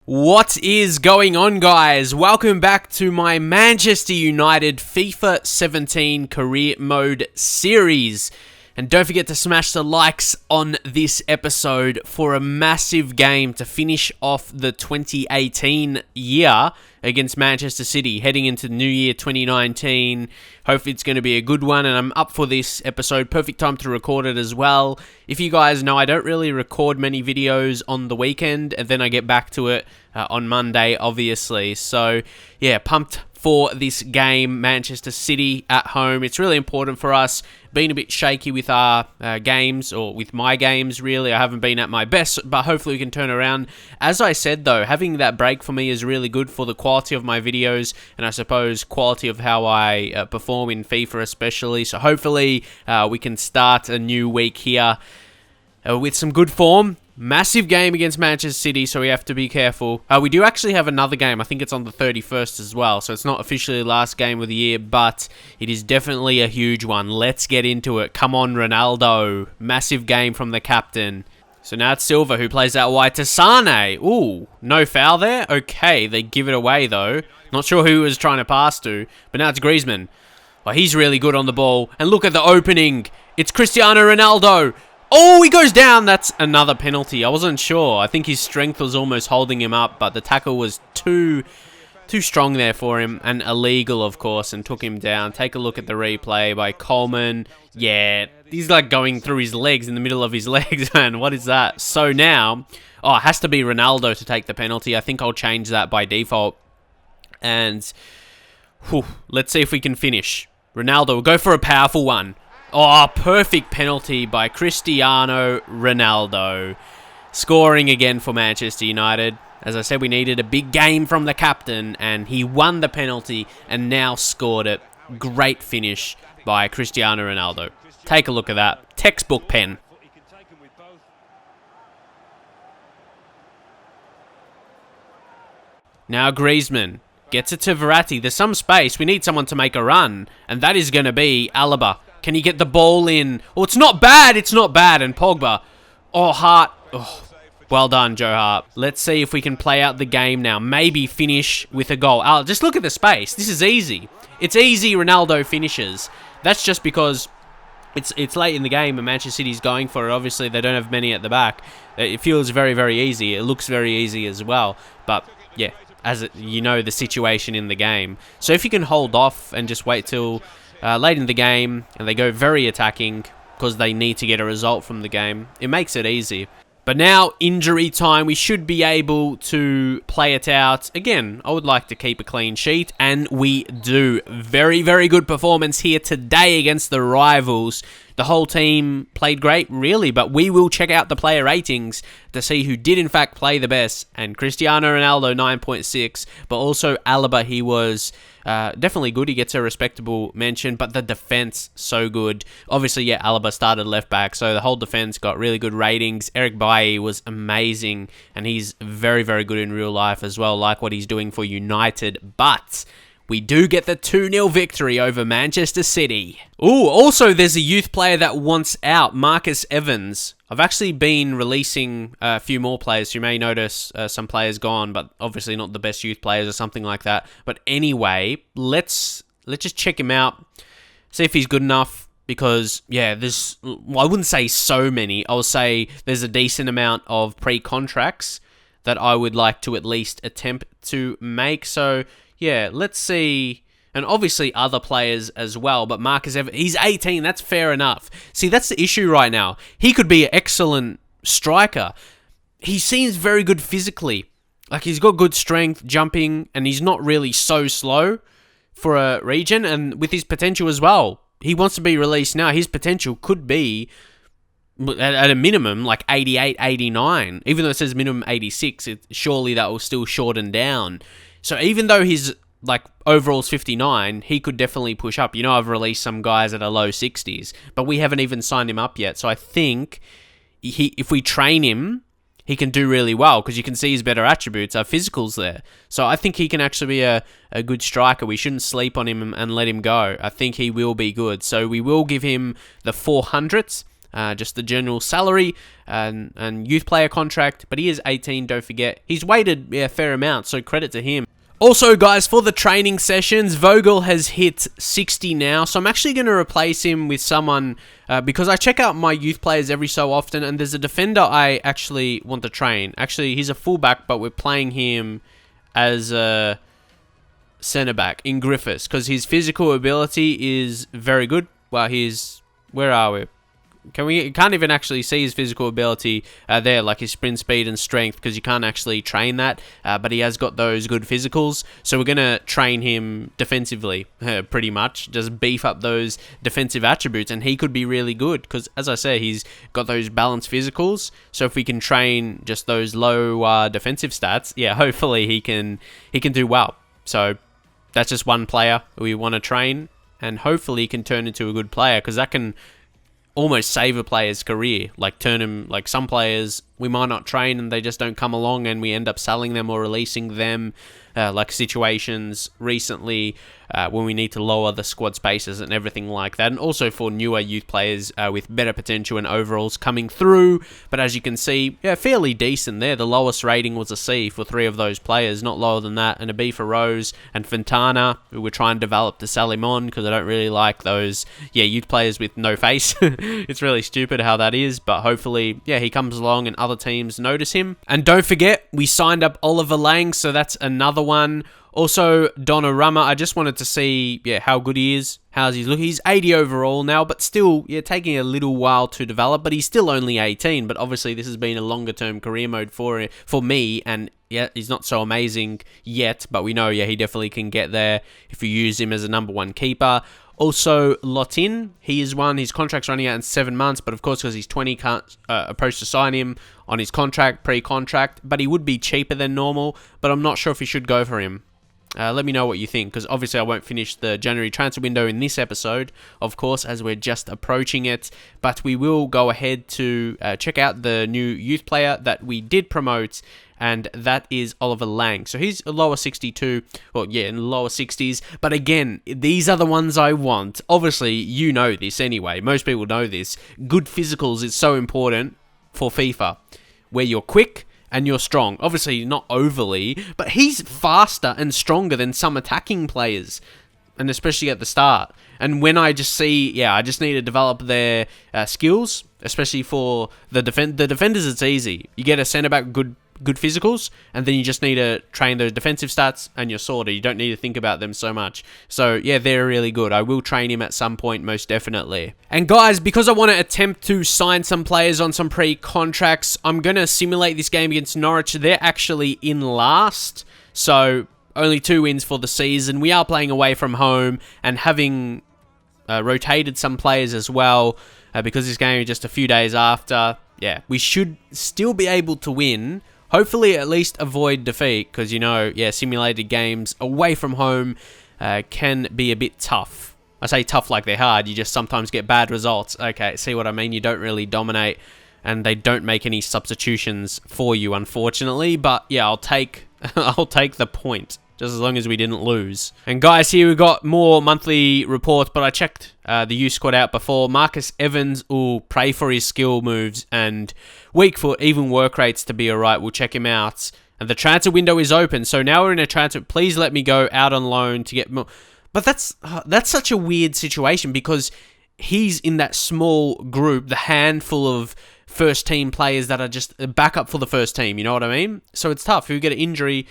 What is going on, guys? Welcome back to my Manchester United FIFA 17 Career Mode series. And don't forget to smash the likes on this episode for a massive game to finish off the 2018 year against Manchester City, heading into New Year 2019. Hopefully it's going to be a good one, and I'm up for this episode. Perfect time to record it as well. If you guys know, I don't really record many videos on the weekend, and then I get back to it on Monday, obviously. So, yeah, pumped for this game, Manchester City at home. It's really important for us. Been a bit shaky with our games, or with my games, really. I haven't been at my best, but hopefully we can turn around. As I said, though, having that break for me is really good for the quality of my videos, and I suppose quality of how I perform in FIFA especially. So hopefully we can start a new week here with some good form. Massive game against Manchester City, so we have to be careful. We do actually have another game. I think it's on the 31st as well, so it's not officially the last game of the year, but it is definitely a huge one. Let's get into it. Come on, Ronaldo. Massive game from the captain. So now it's Silva who plays that wide to Sane. Ooh, no foul there? Okay, they give it away though. Not sure who he was trying to pass to, but now it's Griezmann. Oh, he's really good on the ball. And look at the opening. It's Cristiano Ronaldo. Oh, he goes down. That's another penalty. I wasn't sure. I think his strength was almost holding him up, but the tackle was too strong there for him, and illegal, of course, and took him down. Take a look at the replay by Coleman. Yeah, he's like going through his legs, in the middle of his legs, man. What is that? So now, it has to be Ronaldo to take the penalty. I think I'll change that by default. And let's see if we can finish. Ronaldo will go for a powerful one. Oh, perfect penalty by Cristiano Ronaldo. Scoring again for Manchester United. As I said, we needed a big game from the captain, and he won the penalty and now scored it. Great finish by Cristiano Ronaldo. Take a look at that. Textbook pen. Now Griezmann gets it to Verratti. There's some space. We need someone to make a run, and that is going to be Alaba. Can he get the ball in? Oh, it's not bad. It's not bad. And Pogba. Oh, Hart. Oh, well done, Joe Hart. Let's see if we can play out the game now. Maybe finish with a goal. Just look at the space. This is easy. It's easy Ronaldo finishes. That's just because it's late in the game and Manchester City's going for it. Obviously, they don't have many at the back. It feels very, very easy. It looks very easy as well. But, yeah, you know the situation in the game. So if you can hold off and just wait till late in the game, and they go very attacking because they need to get a result from the game, it makes it easy. But now, injury time, we should be able to play it out. Again, I would like to keep a clean sheet, and we do. Very, very good performance here today against the rivals. The whole team played great, really, but we will check out the player ratings to see who did in fact play the best. And Cristiano Ronaldo, 9.6, but also Alaba, he was definitely good. He gets a respectable mention, but the defense, so good. Obviously, yeah, Alaba started left back, so the whole defense got really good ratings. Eric Bailly was amazing, and he's very, very good in real life as well, like what he's doing for United, but we do get the 2-0 victory over Manchester City. Ooh, also there's a youth player that wants out, Marcus Evans. I've actually been releasing a few more players. You may notice some players gone, but obviously not the best youth players or something like that. But anyway, let's just check him out, see if he's good enough. Because, yeah, I wouldn't say so many. I'll say there's a decent amount of pre-contracts that I would like to at least attempt to make. So, yeah, let's see. And obviously other players as well. But Marcus Evans, he's 18. That's fair enough. See, that's the issue right now. He could be an excellent striker. He seems very good physically. Like, he's got good strength, jumping, and he's not really so slow for a region. And with his potential as well. He wants to be released now. His potential could be, at a minimum, like 88, 89. Even though it says minimum 86, surely that will still shorten down. So even though his overall's 59, he could definitely push up. You know, I've released some guys at a low 60s, but we haven't even signed him up yet. So I think if we train him, he can do really well because you can see his better attributes, our physicals there. So I think he can actually be a good striker. We shouldn't sleep on him and let him go. I think he will be good. So we will give him the 400s. just the general salary and youth player contract. But he is 18, don't forget. He's waited a fair amount, so credit to him. Also, guys, for the training sessions, Vogel has hit 60 now, so I'm actually going to replace him with someone, because I check out my youth players every so often, and there's a defender I actually want to train. Actually, he's a fullback, but we're playing him as a centre-back in Griffiths, because his physical ability is very good. Well, where are we? Can't even actually see his physical ability there, like his sprint speed and strength, because you can't actually train that, but he has got those good physicals, so we're going to train him defensively, pretty much, just beef up those defensive attributes, and he could be really good, because, as I say, he's got those balanced physicals, so if we can train just those low defensive stats, yeah, hopefully he can do well. So that's just one player we want to train, and hopefully he can turn into a good player, because that can almost save a player's career. Like, turn him, like, some players we might not train and they just don't come along, and we end up selling them or releasing them, like situations recently when we need to lower the squad spaces and everything like that. And also for newer youth players with better potential and overalls coming through. But as you can see, yeah, fairly decent there. The lowest rating was a C for 3 of those players, not lower than that, and a B for Rose and Fontana, who we're trying to develop to sell him on, because I don't really like those, youth players with no face. It's really stupid how that is, but hopefully, he comes along and other teams notice him. And don't forget, we signed up Oliver Lang, so that's another one. Also, Donnarumma, I just wanted to see, how good he is. How's he look? He's 80 overall now, but still, taking a little while to develop. But he's still only 18. But obviously, this has been a longer-term career mode for me. And he's not so amazing yet. But we know, he definitely can get there if you use him as a number 1 keeper. Also, Lotin, he is one. His contract's running out in 7 months, but of course, because he's 20, can't approach to sign him on his contract, pre-contract. But he would be cheaper than normal, but I'm not sure if we should go for him. Let me know what you think, because obviously I won't finish the January transfer window in this episode, of course, as we're just approaching it. But we will go ahead to check out the new youth player that we did promote, and that is Oliver Lang. So he's a lower 62, in the lower 60s. But again, these are the ones I want. Obviously, you know this anyway. Most people know this. Good physicals is so important for FIFA, where you're quick and you're strong. Obviously, not overly, but he's faster and stronger than some attacking players, and especially at the start. And when I just see, I just need to develop their skills, especially for the defenders, it's easy. You get a centre-back good physicals, and then you just need to train those defensive stats, and you're sorted. You don't need to think about them so much. So, they're really good. I will train him at some point, most definitely. And guys, because I want to attempt to sign some players on some pre-contracts, I'm going to simulate this game against Norwich. They're actually in last, so only 2 wins for the season. We are playing away from home, and having rotated some players as well, because this game is just a few days after. We should still be able to win. Hopefully, at least avoid defeat, because, simulated games away from home can be a bit tough. I say tough like they're hard. You just sometimes get bad results. Okay, see what I mean? You don't really dominate, and they don't make any substitutions for you, unfortunately. But, I'll take the point, just as long as we didn't lose. And guys, here we got more monthly reports, but I checked the youth squad out before. Marcus Evans, pray for his skill moves, and weak foot, even work rates to be alright. We'll check him out. And the transfer window is open, so now we're in a transfer. Please let me go out on loan to get more. But that's such a weird situation, because he's in that small group, the handful of first team players that are just a backup for the first team, you know what I mean? So it's tough. If you get an injury,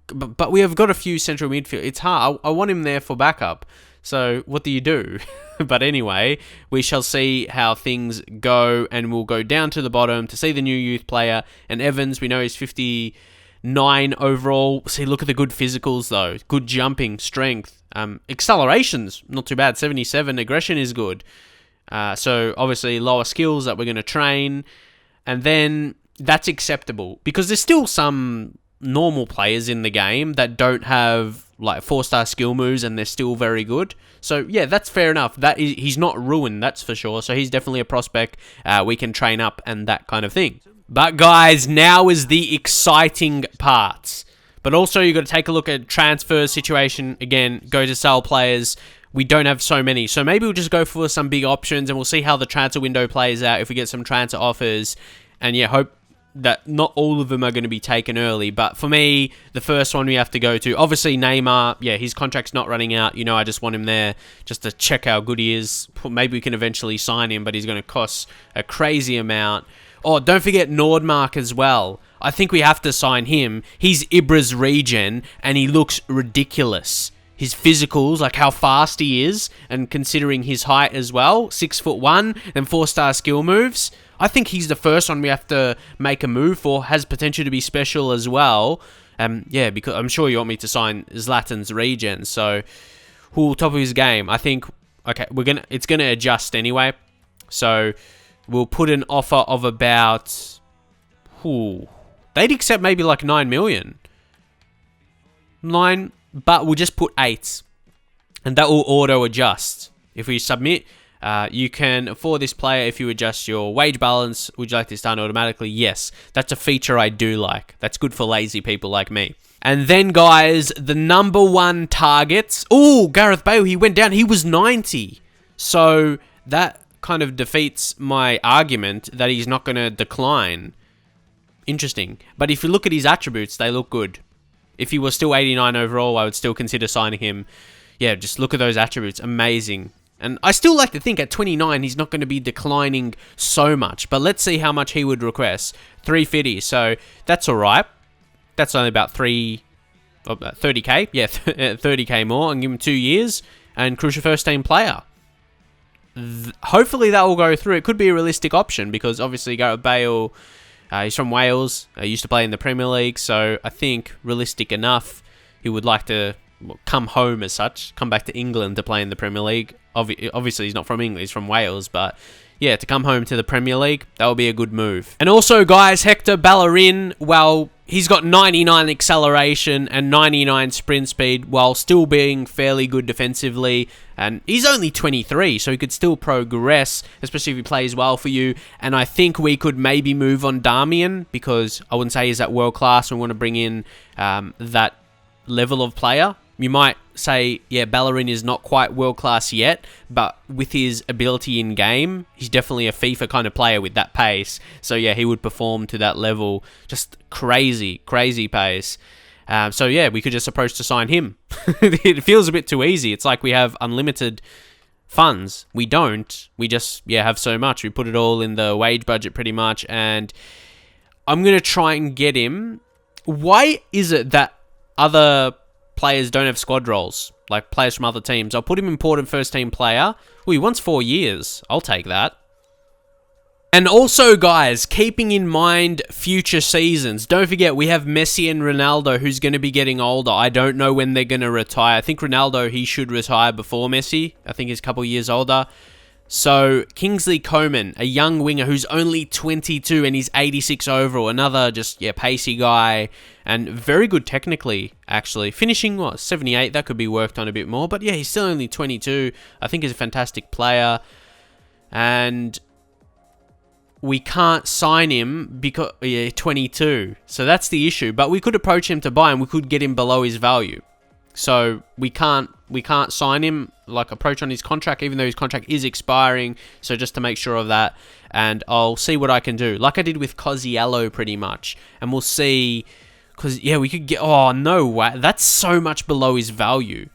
but we have got a few central midfield. It's hard. I want him there for backup. So what do you do? But anyway, we shall see how things go, and we'll go down to the bottom to see the new youth player. And Evans, we know he's 59 overall. See, look at the good physicals though. Good jumping, strength, acceleration's not too bad. 77. Aggression is good. So obviously lower skills that we're going to train, and then that's acceptable, because there's still some normal players in the game that don't have like 4-star skill moves, and they're still very good. So that's fair enough. He's not ruined, that's for sure. So he's definitely a prospect we can train up and that kind of thing. But guys, now is the exciting part. But also, you've got to take a look at transfer situation. Again, go to sell players. we don't have so many. So maybe we'll just go for some big options and we'll see how the transfer window plays out if we get some transfer offers. And yeah, hope that not all of them are going to be taken early. But for me, the first one we have to go to, obviously Neymar, yeah, his contract's not running out. You know, I just want him there just to check how good he is. Maybe we can eventually sign him, but he's going to cost a crazy amount. Oh, don't forget Nordmark as well. I think we have to sign him. He's Ibra's regen, and he looks ridiculous. His physicals, like how fast he is, and considering his height as well, 6'1", and 4-star skill moves. I think he's the first one we have to make a move for. Has potential to be special as well. Yeah, because I'm sure you want me to sign Zlatan's regen. So, top of his game. I think. Okay, it's gonna adjust anyway. So, we'll put an offer of about. They'd accept maybe like 9 million. 9. But we'll just put 8. And that will auto-adjust. If we submit, you can, for this player, if you adjust your wage balance, would you like this done automatically? Yes. That's a feature I do like. That's good for lazy people like me. And then, guys, the number 1 targets. Oh, Gareth Bale, he went down. He was 90. So that kind of defeats my argument that he's not going to decline. Interesting. But if you look at his attributes, they look good. If he was still 89 overall, I would still consider signing him. Yeah, just look at those attributes. Amazing. And I still like to think at 29, he's not going to be declining so much. But let's see how much he would request. 350. So that's all right. That's only about 30k. Yeah, 30k more. And give him 2 years. And crucial first team player. Hopefully that will go through. It could be a realistic option because obviously Gareth Bale... he's from Wales. He used to play in the Premier League, so I think realistic enough. He would like to come home as such, come back to England to play in the Premier League. Obviously, he's not from England, he's from Wales, but yeah, to come home to the Premier League, that would be a good move. And also, guys, Hector Bellerin, well, he's got 99 acceleration and 99 sprint speed while still being fairly good defensively. And he's only 23, so he could still progress, especially if he plays well for you. And I think we could maybe move on Darmian because I wouldn't say he's at world class. We want to bring in that level of player. You might say, yeah, Bellerin is not quite world class yet, but with his ability in game, he's definitely a FIFA kind of player with that pace. So yeah, he would perform to that level. Just crazy, crazy pace. So yeah, we could just approach to sign him. It feels a bit too easy. It's like we have unlimited funds. We don't. We just, yeah, have so much. We put it all in the wage budget pretty much. And I'm going to try and get him. Why is it that other players don't have squad roles, like players from other teams? I'll put him important first team player. Oh, he wants 4 years. I'll take that. And also, guys, keeping in mind future seasons, don't forget we have Messi and Ronaldo who's going to be getting older. I don't know when they're going to retire. I think Ronaldo, he should retire before Messi. I think he's a couple years older. So, Kingsley Coman, a young winger who's only 22 and he's 86 overall. Another just, yeah, pacey guy and very good technically, actually. Finishing, what, 78? That could be worked on a bit more. But yeah, he's still only 22. I think he's a fantastic player. And we can't sign him because, yeah, 22. So that's the issue. But we could approach him to buy him. We could get him below his value. So we can't sign him, like approach on his contract, even though his contract is expiring. So just to make sure of that, and I'll see what I can do, like I did with Cosiello pretty much, and we'll see, because yeah, we could get, oh no way, that's so much below his value.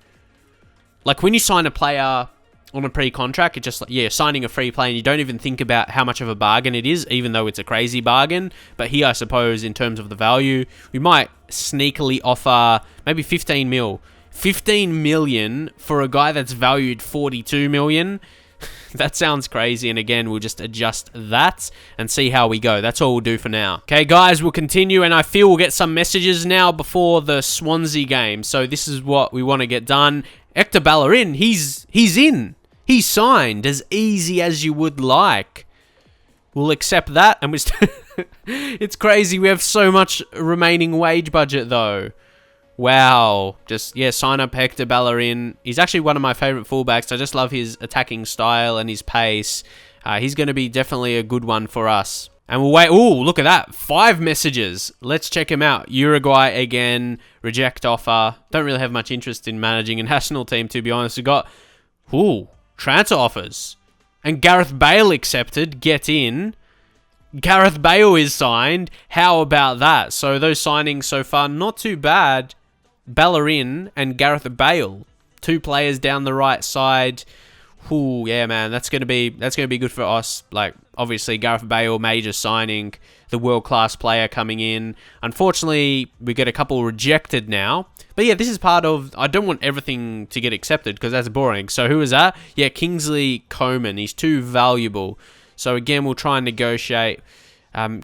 Like when you sign a player on a pre-contract, it's just like, yeah, signing a free player and you don't even think about how much of a bargain it is, even though it's a crazy bargain. But here, I suppose, in terms of the value, we might sneakily offer maybe 15 mil. 15 million for a guy that's valued 42 million. That sounds crazy. And again, we'll just adjust that and see how we go. That's all we'll do for now. Okay, guys, we'll continue. And I feel we'll get some messages now before the Swansea game. So this is what we want to get done. Hector Bellerin, he's in. He's signed, as easy as you would like. We'll accept that. And it's crazy. We have so much remaining wage budget, though. Wow. Just, yeah, sign up Hector Bellerin. He's actually one of my favorite fullbacks. I just love his attacking style and his pace. He's going to be definitely a good one for us. And we'll wait. Ooh, look at that. 5 messages. Let's check him out. Uruguay again. Reject offer. Don't really have much interest in managing a national team, to be honest. We've got Ooh, transfer offers. And Gareth Bale accepted. Get in. Gareth Bale is signed. How about that? So those signings so far, not too bad. Bellerin and Gareth Bale, 2 players down the right side. Ooh, yeah, man, that's gonna be good for us. Like, obviously, Gareth Bale, major signing, the world-class player coming in. Unfortunately, we get a couple rejected now. But yeah, this is part of... I don't want everything to get accepted because that's boring. So who is that? Yeah, Kingsley Coman. He's too valuable. So again, we'll try and negotiate.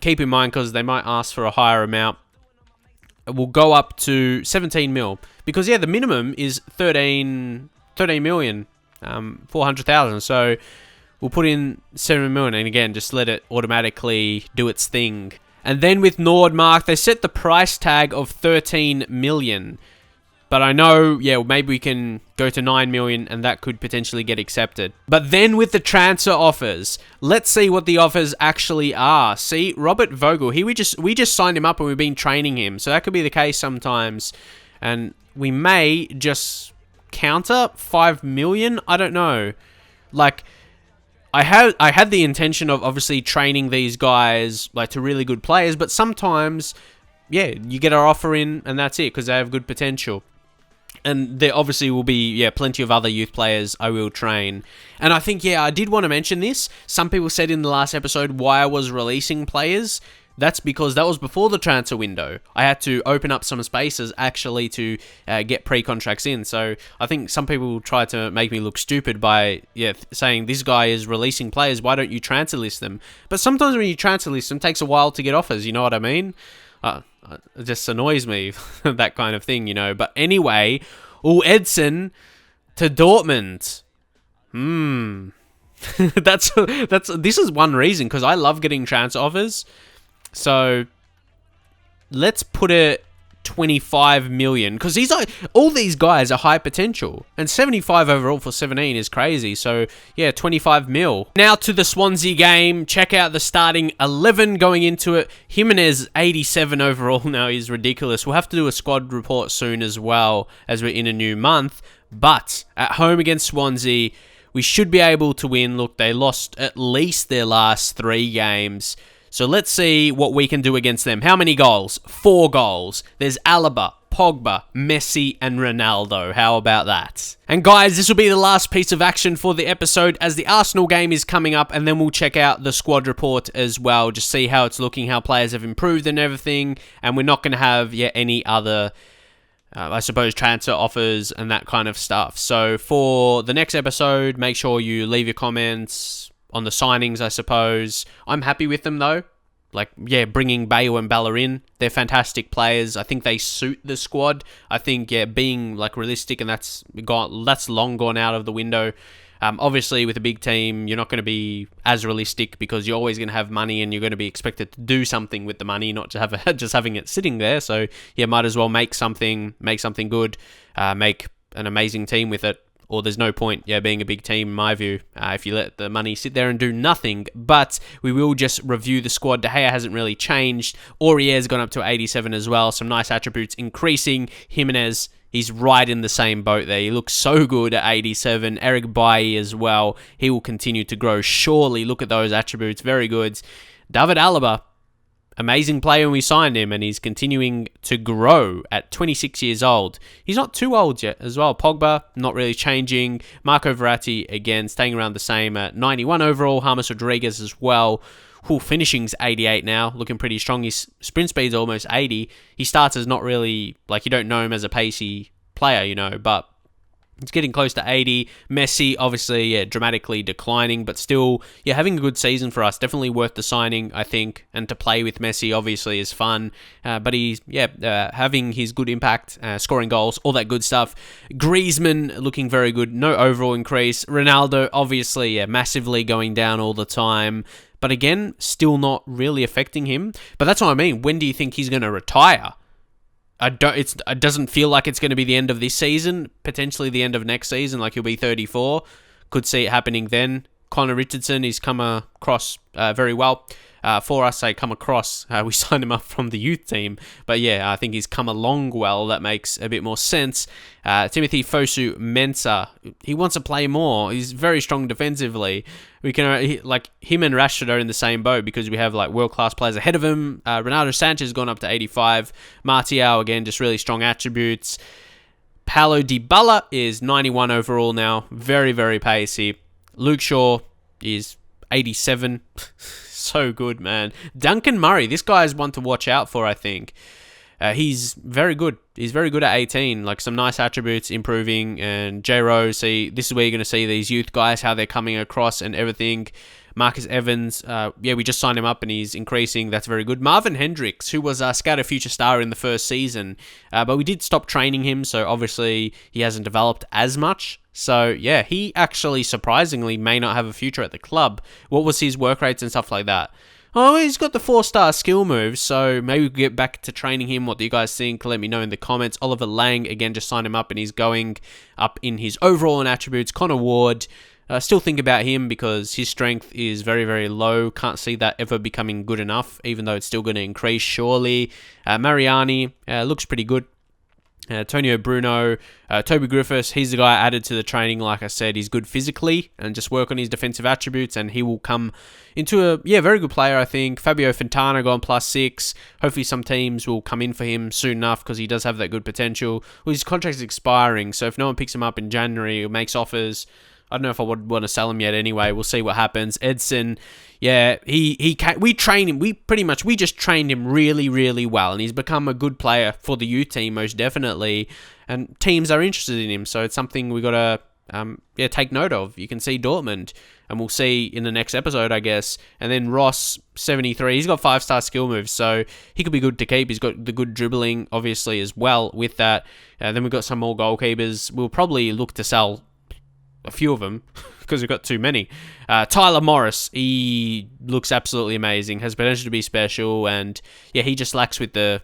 Keep in mind, because they might ask for a higher amount. We'll go up to 17 mil. Because, yeah, the minimum is 13 million. 400,000. So we'll put in 7 million, and again, just let it automatically do its thing. And then with Nordmark, they set the price tag of 13 million. But I know, yeah, maybe we can go to 9 million and that could potentially get accepted. But then with the transfer offers, let's see what the offers actually are. See, Robert Vogel, we just signed him up and we've been training him. So that could be the case sometimes. And we may just counter 5 million. I don't know. Like, I had the intention of obviously training these guys like to really good players, but sometimes, yeah, you get our offer in and that's it because they have good potential. And there obviously will be, yeah, plenty of other youth players I will train. And I think, yeah, I did want to mention this. Some people said in the last episode why I was releasing players. That's because that was before the transfer window. I had to open up some spaces actually to get pre-contracts in. So I think some people try to make me look stupid by saying this guy is releasing players. Why don't you transfer list them? But sometimes when you transfer list them, it takes a while to get offers. You know what I mean? It just annoys me, that kind of thing, you know. But anyway, Edson to Dortmund. This is one reason, because I love getting transfer offers. So let's put it 25 million, because all these guys are high potential, and 75 overall for 17 is crazy. So yeah, 25 mil. Now to the Swansea game. Check out the starting 11 going into it. Jimenez 87 overall now is ridiculous. We'll have to do a squad report soon as well, as we're in a new month. But at home against Swansea, we should be able to win. Look, they lost at least their last 3 games. So let's see what we can do against them. How many goals? 4 goals. There's Alaba, Pogba, Messi, and Ronaldo. How about that? And guys, this will be the last piece of action for the episode, as the Arsenal game is coming up, and then we'll check out the squad report as well. Just see how it's looking, how players have improved and everything. And we're not going to have any other... I suppose transfer offers and that kind of stuff. So for the next episode, make sure you leave your comments on the signings, I suppose. I'm happy with them though. Like, yeah, bringing Bale and Bellerin, they're fantastic players. I think they suit the squad. I think, yeah, being like realistic, and that's long gone out of the window. Obviously, with a big team, you're not going to be as realistic because you're always going to have money and you're going to be expected to do something with the money, not to have just having it sitting there. So, yeah, might as well make something good, make an amazing team with it. Or there's no point, being a big team, in my view, if you let the money sit there and do nothing. But we will just review the squad. De Gea hasn't really changed. Aurier's gone up to 87 as well. Some nice attributes increasing. Jimenez, he's right in the same boat there. He looks so good at 87. Eric Bailly as well. He will continue to grow. Surely, look at those attributes. Very good. David Alaba, amazing player when we signed him, and he's continuing to grow at 26 years old. He's not too old yet as well. Pogba, not really changing. Marco Verratti, again, staying around the same at 91 overall. James Rodriguez as well. Finishing's 88 now, looking pretty strong. His sprint speed's almost 80. He starts as not really, like, you don't know him as a pacey player, you know, but it's getting close to 80. Messi, obviously, dramatically declining, but still, having a good season for us. Definitely worth the signing, I think. And to play with Messi, obviously, is fun. But he's, having his good impact, scoring goals, all that good stuff. Griezmann looking very good. No overall increase. Ronaldo, obviously, massively going down all the time. But again, still not really affecting him. But that's what I mean. When do you think he's going to retire? It doesn't feel like it's going to be the end of this season. Potentially the end of next season, like he'll be 34. Could see it happening then. Connor Richardson, he's come across very well. for us, come across. We signed him up from the youth team. But yeah, I think he's come along well. That makes a bit more sense. Timothy Fosu Mensah, he wants to play more. He's very strong defensively. We can like him and Rashford are in the same boat because we have like world-class players ahead of him. Renato Sanchez has gone up to 85. Martial, again, just really strong attributes. Paulo Dybala is 91 overall now. Very, very pacey. Luke Shaw is 87. So good, man. Duncan Murray, this guy is one to watch out for, I think. He's very good. He's very good at 18. Like some nice attributes, improving. And J-Rose, see, this is where you're going to see these youth guys, how they're coming across and everything. Marcus Evans, we just signed him up and he's increasing. That's very good. Marvin Hendricks, who was a Scatter Future Star in the first season, but we did stop training him, so obviously he hasn't developed as much. So yeah, he actually surprisingly may not have a future at the club. What was his work rates and stuff like that? Oh, he's got the 4-star skill moves, so maybe we'll get back to training him. What do you guys think? Let me know in the comments. Oliver Lang, again, just signed him up and he's going up in his overall and attributes. Connor Ward, still think about him because his strength is very, very low. Can't see that ever becoming good enough, even though it's still going to increase, surely. Mariani looks pretty good. Antonio Bruno, Toby Griffiths, he's the guy added to the training. Like I said, he's good physically and just work on his defensive attributes and he will come into a very good player, I think. Fabio Fontana gone +6. Hopefully some teams will come in for him soon enough because he does have that good potential. Well, his contract's expiring, so if no one picks him up in January or makes offers, I don't know if I would want to sell him yet anyway. We'll see what happens. Edson, yeah, we train him. We just trained him really, really well. And he's become a good player for the youth team, most definitely. And teams are interested in him. So it's something we got to take note of. You can see Dortmund. And we'll see in the next episode, I guess. And then Ross, 73. He's got 5-star skill moves. So he could be good to keep. He's got the good dribbling, obviously, as well with that. Then we've got some more goalkeepers. We'll probably look to sell a few of them because we've got too many. Tyler Morris, he looks absolutely amazing, has potential to be special, and yeah, he just lacks with the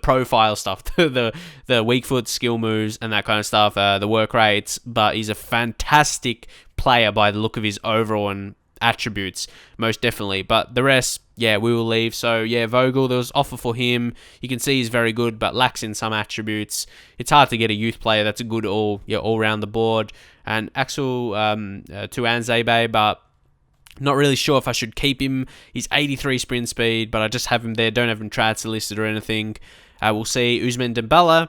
profile stuff, the weak foot skill moves and that kind of stuff, the work rates, but he's a fantastic player by the look of his overall and attributes, most definitely. But the rest, yeah, we will leave. So yeah, Vogel, there was offer for him. You can see he's very good, but lacks in some attributes. It's hard to get a youth player that's a good all round the board. And Axel Tuanzebe, but not really sure if I should keep him. He's 83 sprint speed, but I just have him there. Don't have him transfer listed or anything. We'll see. Ousmane Dembele,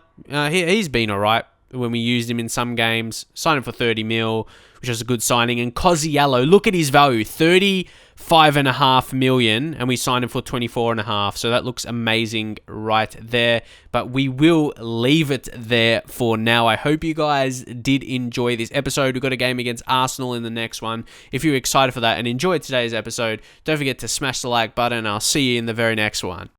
he's been alright when we used him in some games. Signed him for 30 mil, which was a good signing. And Coziello, look at his value, 35.5 million, and we signed him for 24.5. So that looks amazing right there. But we will leave it there for now. I hope you guys did enjoy this episode. We've got a game against Arsenal in the next one. If you're excited for that and enjoyed today's episode, don't forget to smash the like button. I'll see you in the very next one.